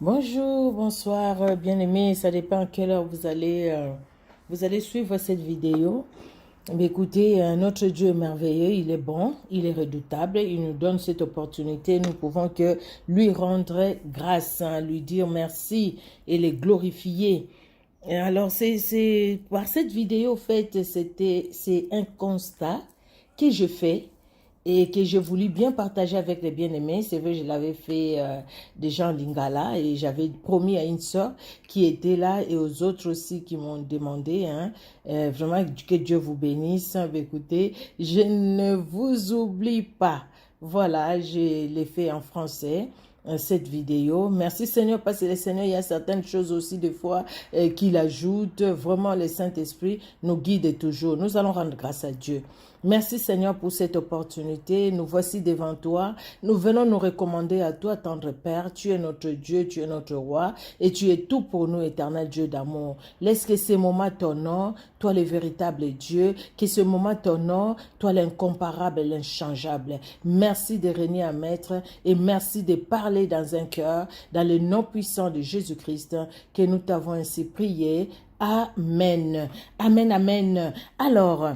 Bonjour, bonsoir, bien-aimés. Ça dépend à quelle heure vous allez suivre cette vidéo. Mais écoutez, notre Dieu est merveilleux, il est bon, il est redoutable, il nous donne cette opportunité. Nous pouvons que lui rendre grâce, hein, lui dire merci et les glorifier. Et alors, par cette vidéo, en fait, c'est un constat que je fais et que je voulais bien partager avec les bien-aimés. C'est vrai, je l'avais fait déjà en Lingala et j'avais promis à une sœur qui était là et aux autres aussi qui m'ont demandé, hein, vraiment que Dieu vous bénisse. Écoutez, je ne vous oublie pas. Voilà, je l'ai fait en français cette vidéo. Merci Seigneur, parce que le Seigneur, il y a certaines choses aussi des fois qu'il ajoute. Vraiment, le Saint-Esprit nous guide toujours. Nous allons rendre grâce à Dieu. Merci Seigneur pour cette opportunité. Nous voici devant toi. Nous venons nous recommander à toi, tendre Père. Tu es notre Dieu, tu es notre roi et tu es tout pour nous, éternel Dieu d'amour. Laisse que ces moments t'honorent, toi le véritable Dieu, que ce moment t'honore, toi l'incomparable et l'inchangeable. Merci de régner à maître et merci de parler dans un cœur, dans le nom puissant de Jésus-Christ, que nous t'avons ainsi prié. Amen. Amen, amen. Alors,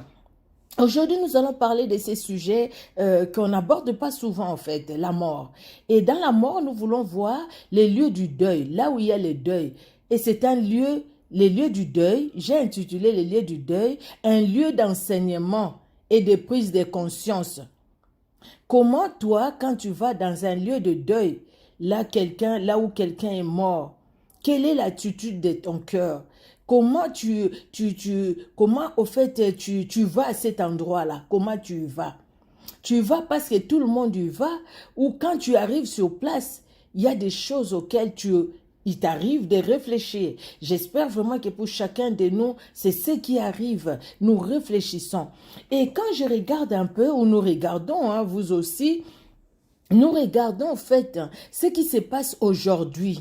aujourd'hui, nous allons parler de ces sujets qu'on n'aborde pas souvent, en fait, la mort. Et dans la mort, nous voulons voir les lieux du deuil, là où il y a le deuil. Et c'est un lieu, les lieux du deuil, j'ai intitulé les lieux du deuil, un lieu d'enseignement et de prise de conscience. Comment toi, quand tu vas dans un lieu de deuil, là où quelqu'un est mort, quelle est l'attitude de ton cœur? Comment comment au fait tu vas à cet endroit-là? Comment tu y vas? Tu y vas parce que tout le monde y va, ou quand tu arrives sur place, il y a des choses auxquelles il t'arrive de réfléchir. J'espère vraiment que pour chacun de nous, c'est ce qui arrive. Nous réfléchissons. Et quand je regarde un peu, ou nous regardons, hein, vous aussi, nous regardons en fait ce qui se passe aujourd'hui.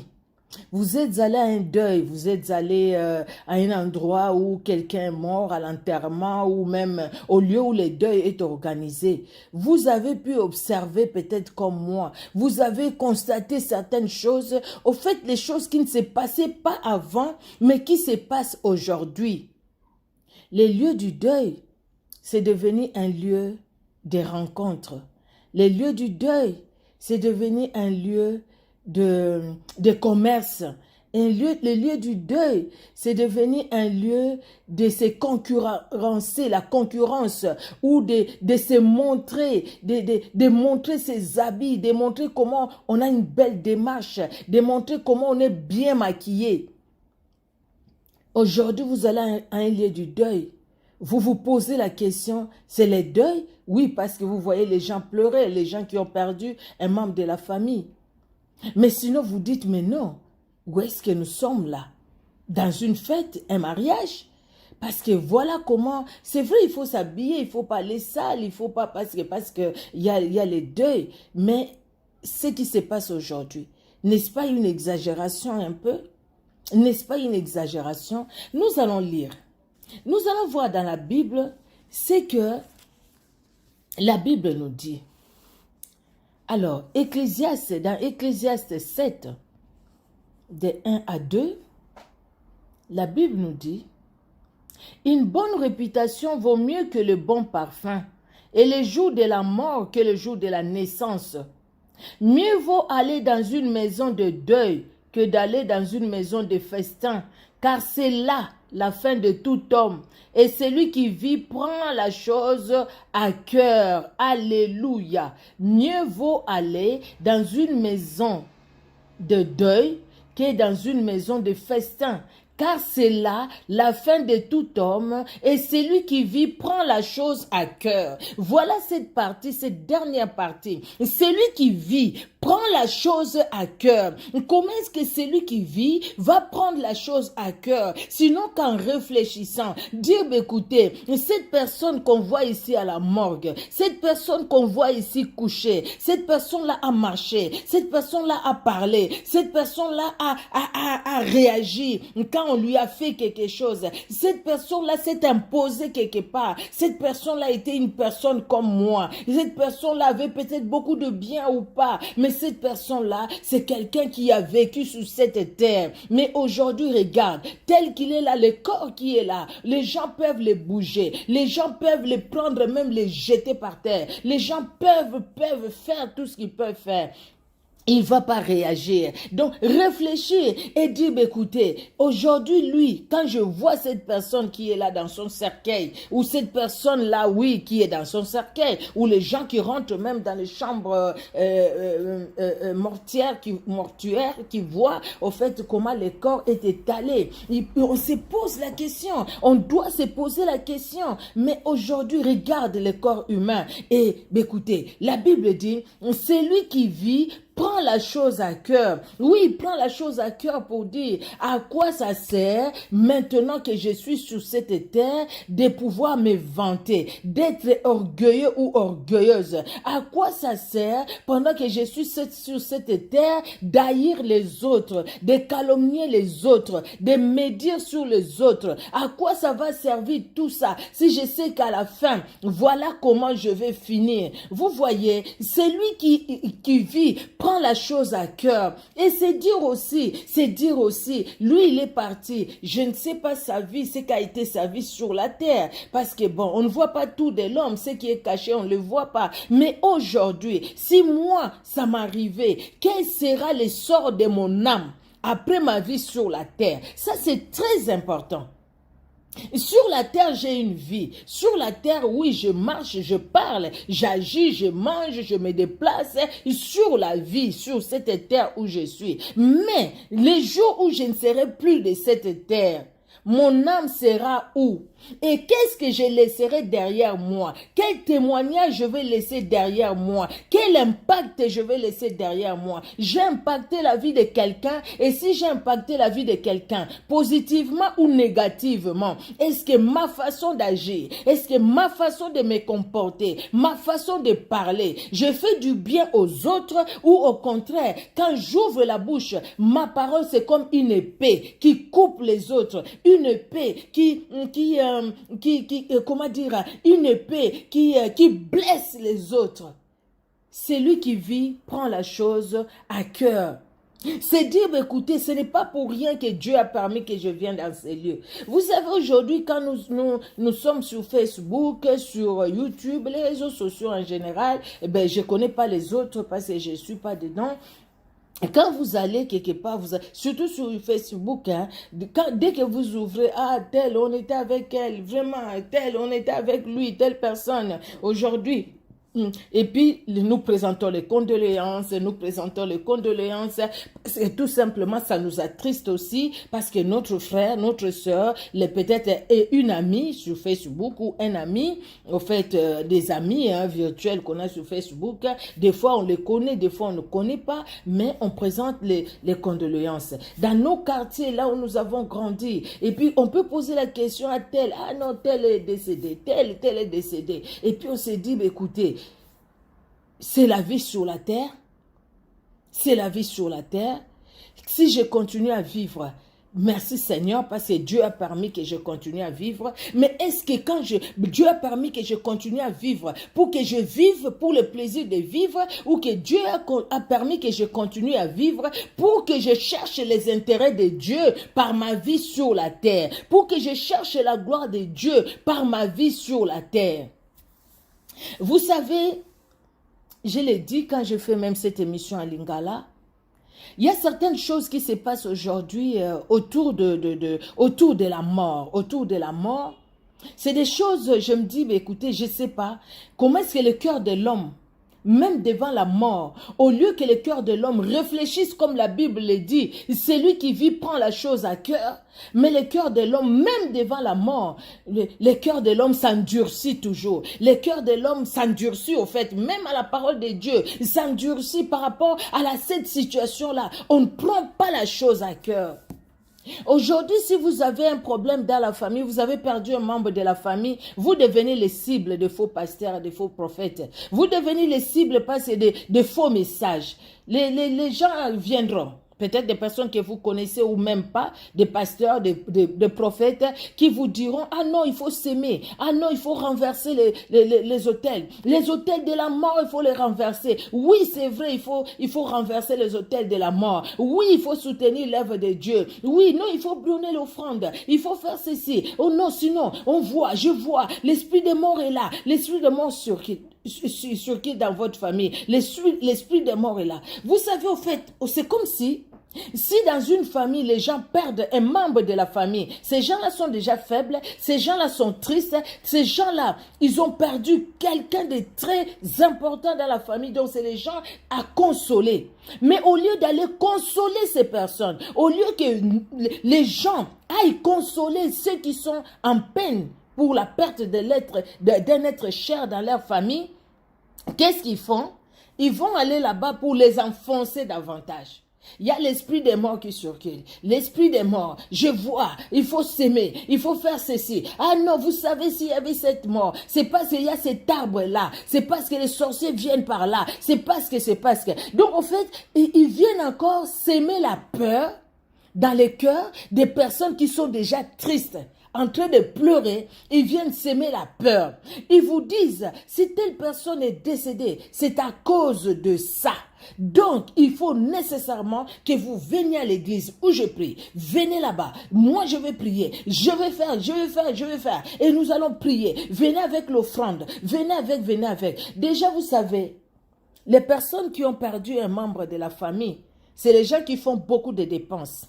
Vous êtes allé à un deuil, vous êtes allé à un endroit où quelqu'un est mort, à l'enterrement ou même au lieu où le deuil est organisé. Vous avez pu observer peut-être comme moi, vous avez constaté certaines choses, au fait les choses qui ne se passaient pas avant, mais qui se passent aujourd'hui. Les lieux du deuil, c'est devenu un lieu de rencontre. Les lieux du deuil, c'est devenu un lieu de commerce. Le lieu du deuil, c'est devenu un lieu de se concurrencer, la concurrence, ou de se montrer, de montrer ses habits, de montrer comment on a une belle démarche, de montrer comment on est bien maquillé. Aujourd'hui, vous allez à un lieu du deuil. Vous vous posez la question, c'est le deuil? Oui, parce que vous voyez les gens pleurer, les gens qui ont perdu un membre de la famille. Mais sinon, vous dites, mais non, où est-ce que nous sommes là? Dans une fête, un mariage? Parce que voilà comment, c'est vrai, il faut s'habiller, il ne faut pas aller sale, il ne faut pas, parce que il y a les deuils. Mais ce qui se passe aujourd'hui, n'est-ce pas une exagération un peu? N'est-ce pas une exagération? Nous allons lire. Nous allons voir dans la Bible ce que la Bible nous dit. Alors, dans Ecclésiaste 7, de 1 à 2, la Bible nous dit: une bonne réputation vaut mieux que le bon parfum, et le jour de la mort que le jour de la naissance. Mieux vaut aller dans une maison de deuil que d'aller dans une maison de festin, car c'est là la fin de tout homme. Et celui qui vit prend la chose à cœur. Alléluia. Mieux vaut aller dans une maison de deuil que dans une maison de festin. Car c'est là la fin de tout homme, et celui qui vit prend la chose à cœur. Voilà cette partie, cette dernière partie. Celui qui vit prend la chose à cœur. Comment est-ce que celui qui vit va prendre la chose à cœur? Sinon qu'en réfléchissant, dire, écoutez, cette personne qu'on voit ici à la morgue, cette personne qu'on voit ici couchée, cette personne-là a marché, cette personne-là a parlé, cette personne-là a réagi. Quand fois on lui a fait quelque chose. Cette personne-là s'est imposée quelque part. Cette personne-là était une personne comme moi. Cette personne-là avait peut-être beaucoup de bien ou pas, mais cette personne-là, c'est quelqu'un qui a vécu sur cette terre. Mais aujourd'hui, regarde, tel qu'il est là, le corps qui est là, les gens peuvent les bouger, les gens peuvent les prendre, même les jeter par terre. Les gens peuvent faire tout ce qu'ils peuvent faire. Il va pas réagir. Donc, réfléchir et dire, écoutez, aujourd'hui, lui, quand je vois cette personne qui est là dans son cercueil, ou cette personne-là, oui, qui est dans son cercueil, ou les gens qui rentrent même dans les chambres mortuaires, qui voient, au fait, comment le corps est étalé. On se pose la question. On doit se poser la question. Mais aujourd'hui, regarde le corps humain. Et, écoutez, la Bible dit, c'est lui qui vit, prends la chose à cœur. Oui, prends la chose à cœur pour dire à quoi ça sert maintenant que je suis sur cette terre de pouvoir me vanter, d'être orgueilleux ou orgueilleuse. À quoi ça sert pendant que je suis sur cette terre d'haïr les autres, de calomnier les autres, de médire sur les autres. À quoi ça va servir tout ça si je sais qu'à la fin, voilà comment je vais finir. Vous voyez, c'est lui qui vit, prend la chose à cœur. Et c'est dire aussi, lui il est parti, je ne sais pas sa vie, ce qu'a été sa vie sur la terre, parce que bon, on ne voit pas tout de l'homme, ce qui est caché, on ne le voit pas. Mais aujourd'hui, si moi, ça m'arrivait, quel sera le sort de mon âme après ma vie sur la terre? Ça, c'est très important. Sur la terre, j'ai une vie. Sur la terre, oui, je marche, je parle, j'agis, je mange, je me déplace sur la vie, sur cette terre où je suis. Mais les jours où je ne serai plus de cette terre, mon âme sera où? Et qu'est-ce que je laisserai derrière moi? Quel témoignage je vais laisser derrière moi? Quel impact je vais laisser derrière moi? J'ai impacté la vie de quelqu'un, et si j'ai impacté la vie de quelqu'un, positivement ou négativement, est-ce que ma façon d'agir, est-ce que ma façon de me comporter, ma façon de parler, je fais du bien aux autres, ou au contraire, quand j'ouvre la bouche, ma parole c'est comme une épée qui coupe les autres, une épée comment dire, une épée qui blesse les autres. Celui qui vit prend la chose à cœur. C'est dire, écoutez, ce n'est pas pour rien que Dieu a permis que je vienne dans ces lieux. Vous savez, aujourd'hui, quand nous sommes sur Facebook, sur YouTube, les réseaux sociaux en général, eh ben, je ne connais pas les autres parce que je ne suis pas dedans. Quand vous allez quelque part, surtout sur Facebook, hein, dès que vous ouvrez, tel, on était avec elle, vraiment, tel, on était avec lui, telle personne, aujourd'hui. Et puis, nous présentons les condoléances, parce que tout simplement, ça nous attriste aussi, parce que notre frère, notre soeur, peut-être une amie sur Facebook, ou un ami, au fait, des amis virtuels qu'on a sur Facebook, des fois on les connaît, des fois on ne connaît pas, mais on présente les condoléances. Dans nos quartiers, là où nous avons grandi, et puis on peut poser la question à tel, non, tel est décédé, tel est décédé, et puis on se dit, écoutez, c'est la vie sur la terre. C'est la vie sur la terre. Si je continue à vivre, merci Seigneur, parce que Dieu a permis que je continue à vivre. Mais est-ce que Dieu a permis que je continue à vivre pour que je vive pour le plaisir de vivre, ou que Dieu a permis que je continue à vivre pour que je cherche les intérêts de Dieu par ma vie sur la terre, pour que je cherche la gloire de Dieu par ma vie sur la terre? Vous savez, je l'ai dit quand je fais même cette émission à Lingala, il y a certaines choses qui se passent aujourd'hui autour de la mort. Autour de la mort, c'est des choses, je me dis, écoutez, je ne sais pas, comment est-ce que le cœur de l'homme, même devant la mort, au lieu que le cœur de l'homme réfléchisse comme la Bible le dit, celui qui vit prend la chose à cœur, mais le cœur de l'homme, même devant la mort, le cœur de l'homme s'endurcit toujours. Le cœur de l'homme s'endurcit au fait, même à la parole de Dieu, s'endurcit par rapport à cette situation-là. On ne prend pas la chose à cœur. Aujourd'hui, si vous avez un problème dans la famille, vous avez perdu un membre de la famille, vous devenez les cibles de faux pasteurs, de faux prophètes. Vous devenez les cibles parce que de faux messages. Les gens viendront. peut-être des personnes que vous connaissez ou même pas, des pasteurs, des prophètes, qui vous diront, ah non, il faut s'aimer, ah non, il faut renverser les autels. Les autels de la mort, il faut les renverser. Oui, c'est vrai, il faut renverser les autels de la mort. Oui, il faut soutenir l'œuvre de Dieu. Oui, non, il faut donner l'offrande. Il faut faire ceci. Oh non, sinon, je vois, l'esprit de mort est là. L'esprit de mort sur qui dans votre famille. L'esprit de mort est là. Vous savez, au fait, c'est comme si dans une famille, les gens perdent un membre de la famille, ces gens-là sont déjà faibles, ces gens-là sont tristes, ces gens-là, ils ont perdu quelqu'un de très important dans la famille, donc c'est les gens à consoler. Mais au lieu d'aller consoler ces personnes, au lieu que les gens aillent consoler ceux qui sont en peine pour la perte d'un être cher dans leur famille, qu'est-ce qu'ils font? Ils vont aller là-bas pour les enfoncer davantage. Il y a l'esprit des morts qui circule. L'esprit des morts, je vois, il faut s'aimer, il faut faire ceci. Ah non, vous savez s'il y avait cette mort, c'est parce qu'il y a cet arbre-là, c'est parce que les sorciers viennent par là, c'est parce que... Donc en fait, ils viennent encore s'aimer la peur dans les cœurs des personnes qui sont déjà tristes, en train de pleurer, ils viennent s'aimer la peur. Ils vous disent, si telle personne est décédée, c'est à cause de ça. Donc, il faut nécessairement que vous veniez à l'église où je prie. Venez là-bas. Moi, je vais prier. Je vais faire. Et nous allons prier. Venez avec l'offrande. Venez avec. Déjà, vous savez, les personnes qui ont perdu un membre de la famille, c'est les gens qui font beaucoup de dépenses.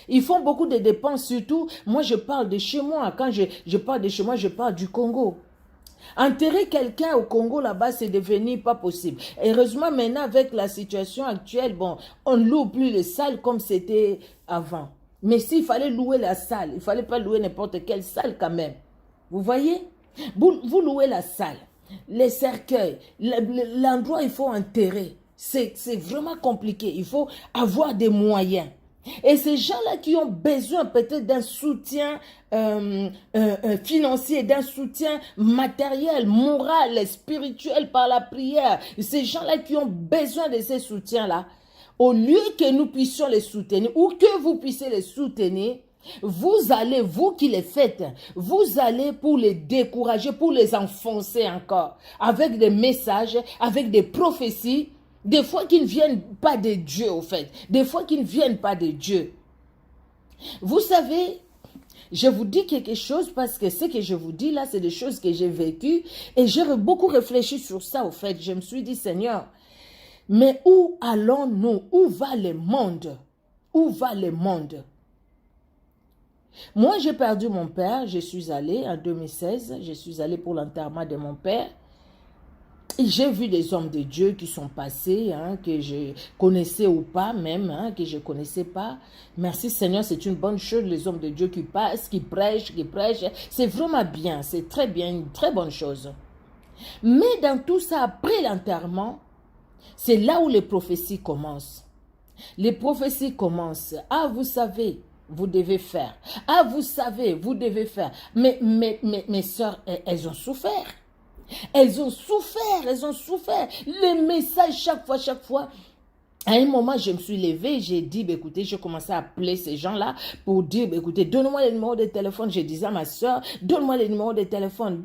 Ils font beaucoup de dépenses, surtout, moi je parle de chez moi. Quand je parle de chez moi, je parle du Congo. Enterrer quelqu'un au Congo là-bas, c'est devenu pas possible. Heureusement, maintenant, avec la situation actuelle, bon, on ne loue plus les salles comme c'était avant. Mais s'il fallait louer la salle, il ne fallait pas louer n'importe quelle salle quand même. Vous voyez? Vous louez la salle, les cercueils, l'endroit il faut enterrer. C'est vraiment compliqué. Il faut avoir des moyens. Et ces gens-là qui ont besoin peut-être d'un soutien financier, d'un soutien matériel, moral, spirituel par la prière, ces gens-là qui ont besoin de ces soutiens-là, au lieu que nous puissions les soutenir ou que vous puissiez les soutenir, vous allez, vous qui les faites, vous allez pour les décourager, pour les enfoncer encore, avec des messages, avec des prophéties, des fois qui ne viennent pas de Dieu, au fait. Des fois qui ne viennent pas de Dieu. Vous savez, je vous dis quelque chose parce que ce que je vous dis là, c'est des choses que j'ai vécues. Et j'ai beaucoup réfléchi sur ça, au fait. Je me suis dit, Seigneur, mais où allons-nous? Où va le monde? Où va le monde? Moi, j'ai perdu mon père. Je suis allée en 2016. Je suis allée pour l'enterrement de mon père. J'ai vu des hommes de Dieu qui sont passés, que je connaissais ou pas même, que je ne connaissais pas. Merci Seigneur, c'est une bonne chose, les hommes de Dieu qui passent, qui prêchent. C'est vraiment bien, c'est très bien, une très bonne chose. Mais dans tout ça, après l'enterrement, c'est là où les prophéties commencent. Les prophéties commencent. Ah, vous savez, vous devez faire. Ah, vous savez, vous devez faire. Mais mes soeurs, elles ont souffert. Elles ont souffert. Les messages, chaque fois. À un moment, je me suis levée, j'ai dit, écoutez, j'ai commencé à appeler ces gens-là pour dire, écoutez, donne-moi les numéros de téléphone. Je disais à ma soeur, donne-moi les numéros de téléphone.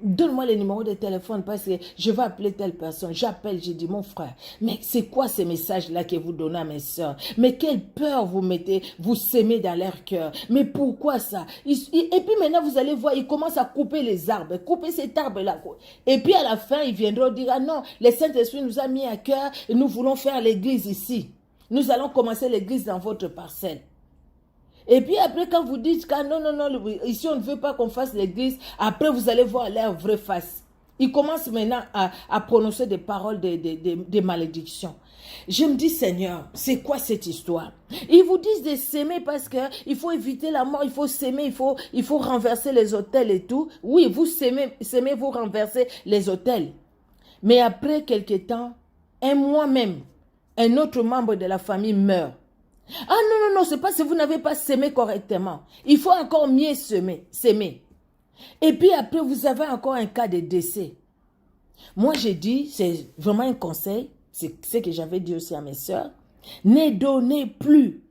Donne-moi les numéros de téléphone parce que je vais appeler telle personne. J'appelle, j'ai dit, mon frère, mais c'est quoi ces messages-là que vous donnez à mes soeurs? Mais quelle peur vous mettez, vous sémez dans leur cœur? Mais pourquoi ça? Et puis maintenant, vous allez voir, ils commencent à couper les arbres, couper cet arbre-là. Et puis à la fin, ils viendront dire, ah non, le Saint-Esprit nous a mis à cœur et nous voulons faire l'église ici. Nous allons commencer l'église dans votre parcelle. Et puis après, quand vous dites que non, ici on ne veut pas qu'on fasse l'église, après vous allez voir leur vraie face. Ils commencent maintenant à prononcer des paroles de malédiction. Je me dis, Seigneur, c'est quoi cette histoire? Ils vous disent de s'aimer parce qu'il faut éviter la mort, il faut s'aimer, il faut renverser les autels et tout. Oui, vous s'aimez, vous renversez les autels. Mais après quelque temps, un mois même, un autre membre de la famille meurt. Ah non, c'est parce que vous n'avez pas sémé correctement. Il faut encore mieux s'aimer. Et puis après, vous avez encore un cas de décès. Moi, j'ai dit, c'est vraiment un conseil. C'est ce que j'avais dit aussi à mes sœurs. Ne donnez plus.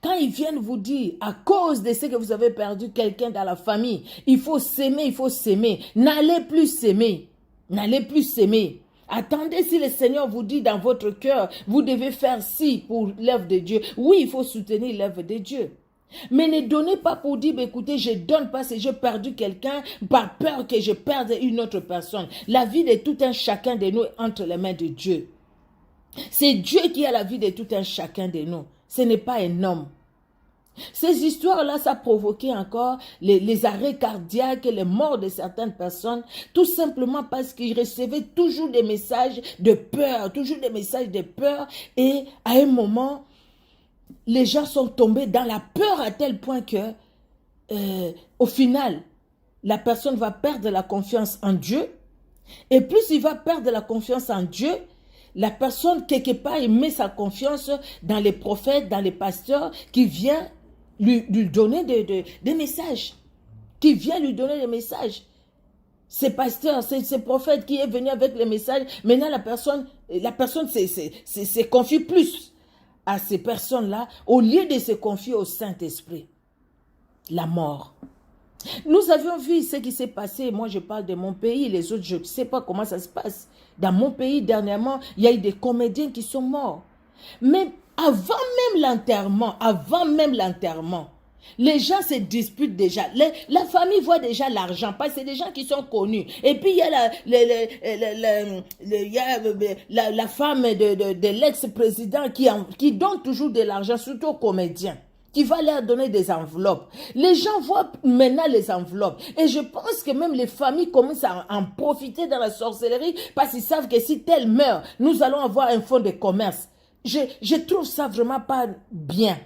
Quand ils viennent vous dire, à cause de ce que vous avez perdu quelqu'un dans la famille, il faut s'aimer, il faut s'aimer. N'allez plus s'aimer. N'allez plus s'aimer. Attendez si le Seigneur vous dit dans votre cœur, vous devez faire ci pour l'œuvre de Dieu. Oui, il faut soutenir l'œuvre de Dieu. Mais ne donnez pas pour dire, écoutez, je donne parce que j'ai perdu quelqu'un par peur que je perde une autre personne. La vie de tout un chacun de nous est entre les mains de Dieu. C'est Dieu qui a la vie de tout un chacun de nous. Ce n'est pas un homme. Ces histoires-là, ça a provoqué encore les arrêts cardiaques et les morts de certaines personnes, tout simplement parce qu'ils recevaient toujours des messages de peur, et à un moment, les gens sont tombés dans la peur à tel point que, au final, la personne va perdre la confiance en Dieu, et plus il va perdre la confiance en Dieu, la personne, quelque part, il met sa confiance dans les prophètes, dans les pasteurs qui viennent lui donner des messages. Qui viennent lui donner des messages. Ces pasteurs, ces prophètes qui est venu avec les messages, maintenant la personne se confie plus à ces personnes-là au lieu de se confier au Saint-Esprit. La mort. Nous avions vu ce qui s'est passé. Moi, je parle de mon pays. Les autres, je ne sais pas comment ça se passe. Dans mon pays, dernièrement, il y a eu des comédiens qui sont morts. Mais avant même l'enterrement, les gens se disputent déjà. La famille voit déjà l'argent parce que c'est des gens qui sont connus. Et puis, il y a la femme de l'ex-président qui donne toujours de l'argent, surtout aux comédiens, qui va leur donner des enveloppes. Les gens voient maintenant les enveloppes. Et je pense que même les familles commencent à en profiter dans la sorcellerie parce qu'ils savent que si tel meurt, nous allons avoir un fonds de commerce. Je trouve ça vraiment pas bien.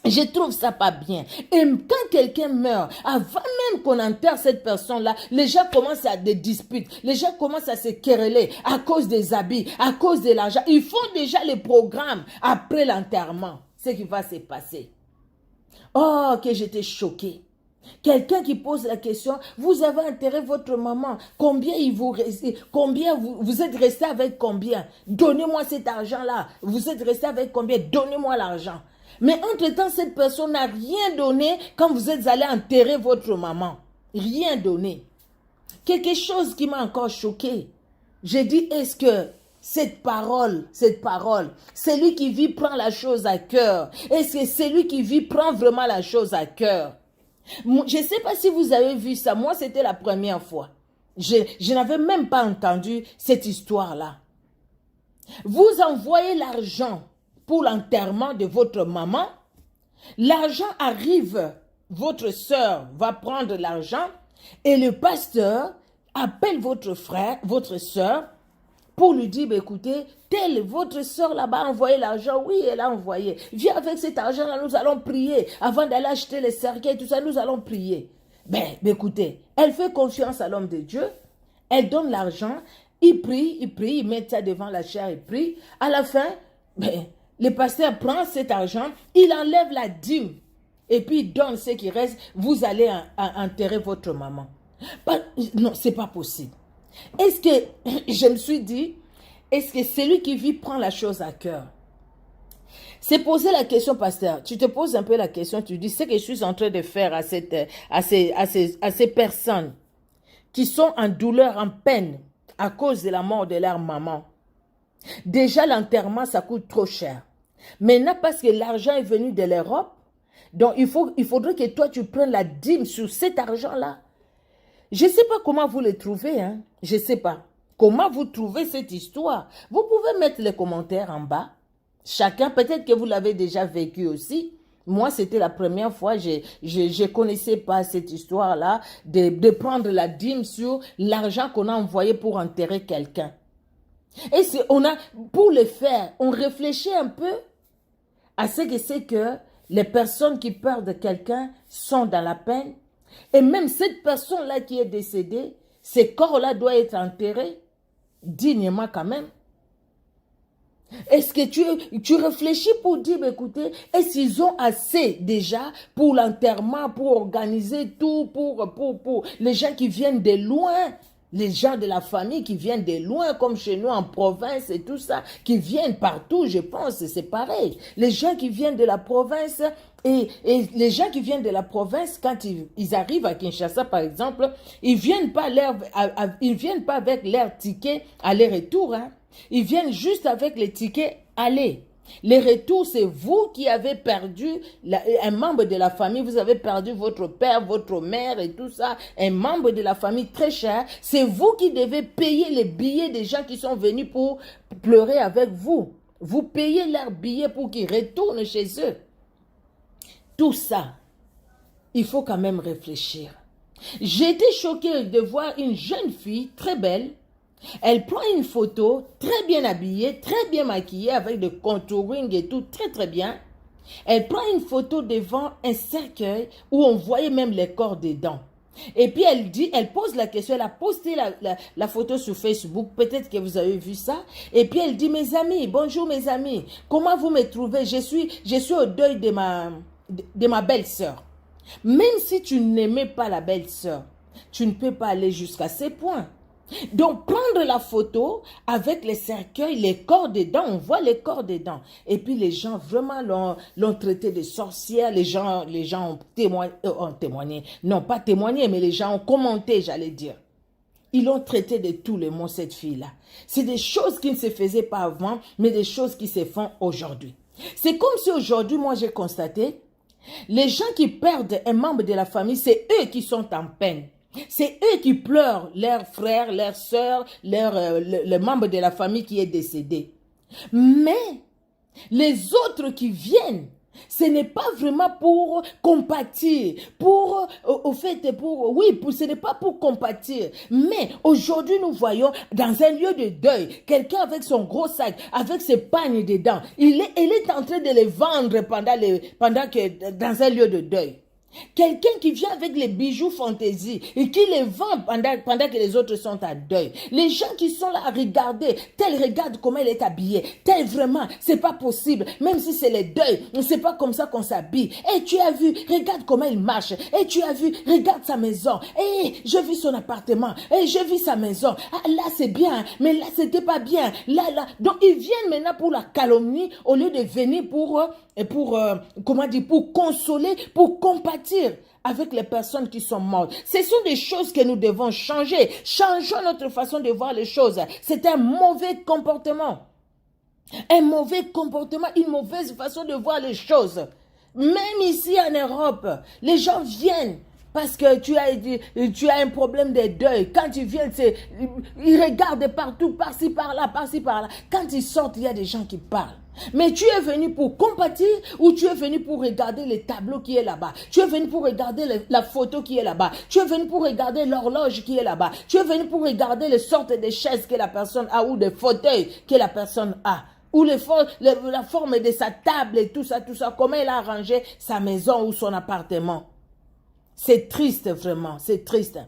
Je trouve ça pas bien. Et quand quelqu'un meurt, avant même qu'on enterre cette personne-là, les gens commencent à des disputes. Les gens commencent à se quereller à cause des habits, à cause de l'argent. Ils font déjà les programmes après l'enterrement. Ce qui va se passer. Oh, que j'étais choquée. Quelqu'un qui pose la question, vous avez enterré votre maman, combien il vous reste, combien vous êtes resté avec combien? Donnez-moi cet argent-là. Vous êtes resté avec combien? Donnez-moi l'argent. Mais entre-temps, cette personne n'a rien donné quand vous êtes allé enterrer votre maman. Rien donné. Quelque chose qui m'a encore choquée. J'ai dit, est-ce que cette parole, celui qui vit prend la chose à cœur? Est-ce que celui qui vit prend vraiment la chose à cœur? Je ne sais pas si vous avez vu ça. Moi, c'était la première fois. Je n'avais même pas entendu cette histoire-là. Vous envoyez l'argent pour l'enterrement de votre maman. L'argent arrive. Votre soeur va prendre l'argent et le pasteur appelle votre frère, votre soeur, pour lui dire, écoutez, telle votre soeur là-bas a envoyé l'argent. Oui, elle a envoyé. Viens avec cet argent-là, nous allons prier. Avant d'aller acheter les cercueils, tout ça, nous allons prier. Ben, écoutez, elle fait confiance à l'homme de Dieu. Elle donne l'argent. Il prie, il met ça devant la chair, il prie. À la fin, ben, le pasteur prend cet argent, il enlève la dîme. Et puis il donne ce qui reste. Vous allez enterrer votre maman. Non, c'est pas possible. Est-ce que, je me suis dit, est-ce que celui qui vit prend la chose à cœur? C'est poser la question, pasteur. Tu te poses un peu la question, tu dis, ce que je suis en train de faire à ces personnes qui sont en douleur, en peine, à cause de la mort de leur maman. Déjà, l'enterrement, ça coûte trop cher. Maintenant, parce que l'argent est venu de l'Europe, donc il faudrait que toi, tu prennes la dîme sur cet argent-là. Je ne sais pas comment vous le trouvez, hein. Je ne sais pas. Comment vous trouvez cette histoire? Vous pouvez mettre les commentaires en bas. Chacun, peut-être que vous l'avez déjà vécu aussi. Moi, c'était la première fois, je ne connaissais pas cette histoire-là, de prendre la dîme sur l'argent qu'on a envoyé pour enterrer quelqu'un. Et pour le faire, on réfléchit un peu à ce que c'est que les personnes qui perdent quelqu'un sont dans la peine. Et même cette personne-là qui est décédée, ce corps-là doit être enterré dignement quand même. Est-ce que tu réfléchis pour dire, écoutez, est-ce qu'ils ont assez déjà pour l'enterrement, pour organiser tout, pour les gens qui viennent de loin, Les gens de la famille qui viennent de loin, comme chez nous en province et tout ça, qui viennent partout, je pense, c'est pareil. Les gens qui viennent de la province, et les gens qui viennent de la province, quand ils arrivent à Kinshasa, par exemple, ils viennent pas avec leur ticket aller-retour, hein. Ils viennent juste avec les tickets aller. Les retours, c'est vous qui avez perdu un membre de la famille, vous avez perdu votre père, votre mère et tout ça, un membre de la famille très cher. C'est vous qui devez payer les billets des gens qui sont venus pour pleurer avec vous. Vous payez leurs billets pour qu'ils retournent chez eux. Tout ça, il faut quand même réfléchir. J'ai été choquée de voir une jeune fille très belle. Elle prend une photo, très bien habillée, très bien maquillée, avec de contouring et tout, très très bien. Elle prend une photo devant un cercueil où on voyait même les corps dedans. Et puis elle pose la question, elle a posté la photo sur Facebook, peut-être que vous avez vu ça. Et puis elle dit, mes amis, bonjour mes amis, comment vous me trouvez? Je suis au deuil de ma belle-sœur. Même si tu n'aimais pas la belle-sœur, tu ne peux pas aller jusqu'à ces points. Donc, prendre la photo avec les cercueils, les corps dedans, on voit les corps dedans. Et puis, les gens vraiment l'ont traité de sorcière. Les gens ont témoigné. Non, pas témoigné, mais les gens ont commenté, j'allais dire. Ils l'ont traité de tous les mots, cette fille-là. C'est des choses qui ne se faisaient pas avant, mais des choses qui se font aujourd'hui. C'est comme si aujourd'hui, moi, j'ai constaté, les gens qui perdent un membre de la famille, c'est eux qui sont en peine. C'est eux qui pleurent, leurs frères, leurs sœurs, le membre de la famille qui est décédé. Mais les autres qui viennent, ce n'est pas vraiment pour compatir, ce n'est pas pour compatir. Mais aujourd'hui, nous voyons dans un lieu de deuil, quelqu'un avec son gros sac, avec ses pagnes dedans. Il est en train de les vendre dans un lieu de deuil. Quelqu'un qui vient avec les bijoux fantaisie et qui les vend pendant que les autres sont à deuil. Les gens qui sont là à regarder, tel regarde comment elle est habillée, tel vraiment, c'est pas possible, même si c'est le deuil, c'est pas comme ça qu'on s'habille. Et tu as vu, regarde comment il marche, et tu as vu, regarde sa maison, et je vis son appartement, et je vis sa maison. Ah, là c'est bien, mais là c'était pas bien, là. Donc ils viennent maintenant pour la calomnie au lieu de venir pour consoler, pour compatir avec les personnes qui sont mortes. Ce sont des choses que nous devons changer. Changeons notre façon de voir les choses. C'est un mauvais comportement. Un mauvais comportement, une mauvaise façon de voir les choses. Même ici en Europe, les gens viennent parce que tu as un problème de deuil. Quand ils viennent, ils regardent partout, par-ci, par-là, par-ci, par-là. Quand ils sortent, il y a des gens qui parlent. Mais tu es venu pour compatir ou tu es venu pour regarder le tableau qui est là-bas? Tu es venu pour regarder la photo qui est là-bas? Tu es venu pour regarder l'horloge qui est là-bas? Tu es venu pour regarder les sortes de chaises que la personne a ou de fauteuils que la personne a? Ou la forme de sa table et tout ça, comment elle a arrangé sa maison ou son appartement? C'est triste vraiment, c'est triste.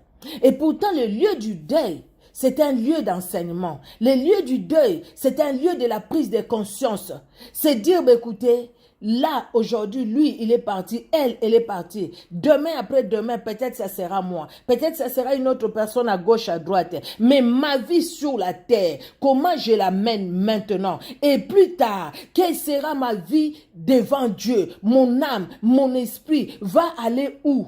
Et pourtant le lieu du deuil, c'est un lieu d'enseignement. Le lieu du deuil, c'est un lieu de la prise de conscience. C'est dire, écoutez, là, aujourd'hui, lui, il est parti, elle est partie. Demain, après-demain, peut-être ça sera moi. Peut-être ça sera une autre personne à gauche, à droite. Mais ma vie sur la terre, comment je la mène maintenant? Et plus tard, quelle sera ma vie devant Dieu? Mon âme, mon esprit va aller où?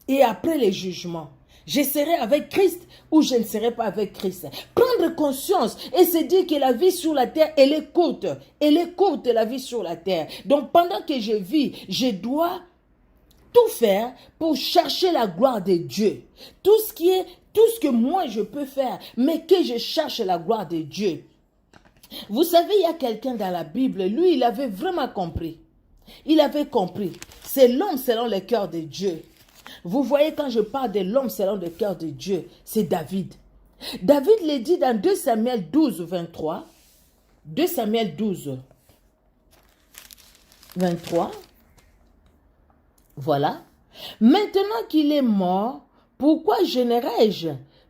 Et après les jugements, je serai avec Christ ou je ne serai pas avec Christ. Prendre conscience et se dire que la vie sur la terre, elle est courte. Elle est courte, la vie sur la terre. Donc pendant que je vis, je dois tout faire pour chercher la gloire de Dieu. Tout ce que moi je peux faire, mais que je cherche la gloire de Dieu. Vous savez, il y a quelqu'un dans la Bible, lui, il avait vraiment compris. Il avait compris. C'est l'homme selon le cœur de Dieu. Vous voyez, quand je parle de l'homme selon le cœur de Dieu, c'est David. David le dit dans 2 Samuel 12, 23. 2 Samuel 12, 23. Voilà. Maintenant qu'il est mort, pourquoi gênerais-je?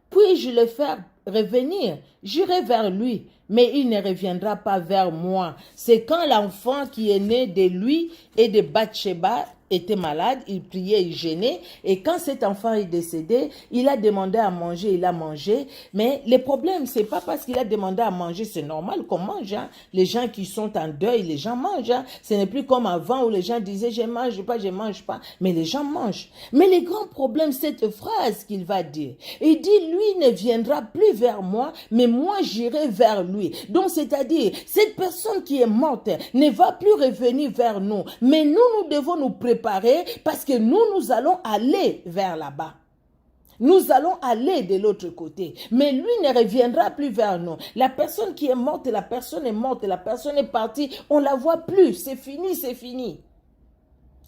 Puis-je le faire revenir? J'irai vers lui, mais il ne reviendra pas vers moi. C'est quand l'enfant qui est né de lui et de Bathsheba était malade, il priait, il gênait. Et quand cet enfant est décédé, il a demandé à manger, il a mangé. Mais le problème, c'est pas parce qu'il a demandé à manger, c'est normal qu'on mange. Hein. Les gens qui sont en deuil, les gens mangent. Hein. Ce n'est plus comme avant où les gens disaient, je mange pas, je mange pas. Mais les gens mangent. Mais le grand problème, cette phrase qu'il va dire. Il dit, lui ne viendra plus vers moi, mais moi j'irai vers lui. Donc, c'est-à-dire, cette personne qui est morte ne va plus revenir vers nous. Mais nous devons nous préparer parce que nous allons aller vers là-bas. Nous allons aller de l'autre côté. Mais lui ne reviendra plus vers nous. La personne qui est morte, la personne est morte, la personne est partie. On ne la voit plus. C'est fini, c'est fini.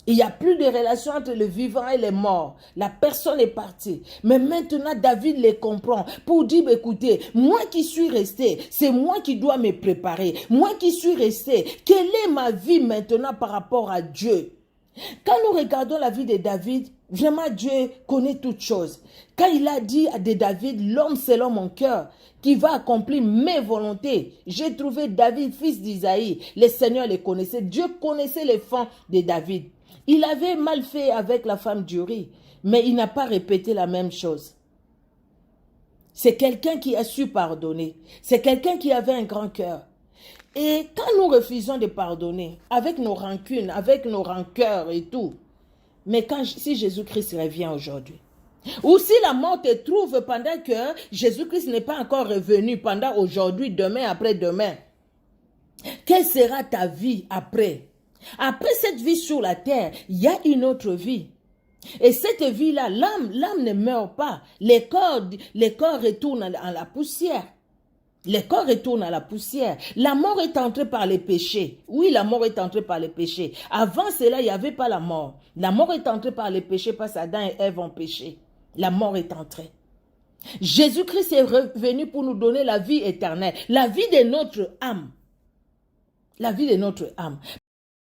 Il n'y a plus de relation entre le vivant et le mort. La personne est partie. Mais maintenant, David les comprend pour dire, écoutez, moi qui suis resté, c'est moi qui dois me préparer. Moi qui suis resté, quelle est ma vie maintenant par rapport à Dieu? Quand nous regardons la vie de David, vraiment Dieu connaît toutes choses. Quand il a dit à David, l'homme selon mon cœur, qui va accomplir mes volontés. J'ai trouvé David, fils d'Isaïe. Le Seigneur les connaissait. Dieu connaissait les fonds de David. Il avait mal fait avec la femme d'Uri, mais il n'a pas répété la même chose. C'est quelqu'un qui a su pardonner. C'est quelqu'un qui avait un grand cœur. Et quand nous refusons de pardonner, avec nos rancunes, avec nos rancœurs et tout, mais si Jésus-Christ revient aujourd'hui, ou si la mort te trouve pendant que Jésus-Christ n'est pas encore revenu, pendant aujourd'hui, demain, après-demain, quelle sera ta vie après? Après cette vie sur la terre, il y a une autre vie. Et cette vie-là, l'âme ne meurt pas. Les corps retournent à la poussière. Les corps retournent à la poussière. La mort est entrée par les péchés. Oui, la mort est entrée par les péchés. Avant cela, il n'y avait pas la mort. La mort est entrée par les péchés parce qu'Adam et Ève ont péché. La mort est entrée. Jésus-Christ est revenu pour nous donner la vie éternelle. La vie de notre âme. La vie de notre âme.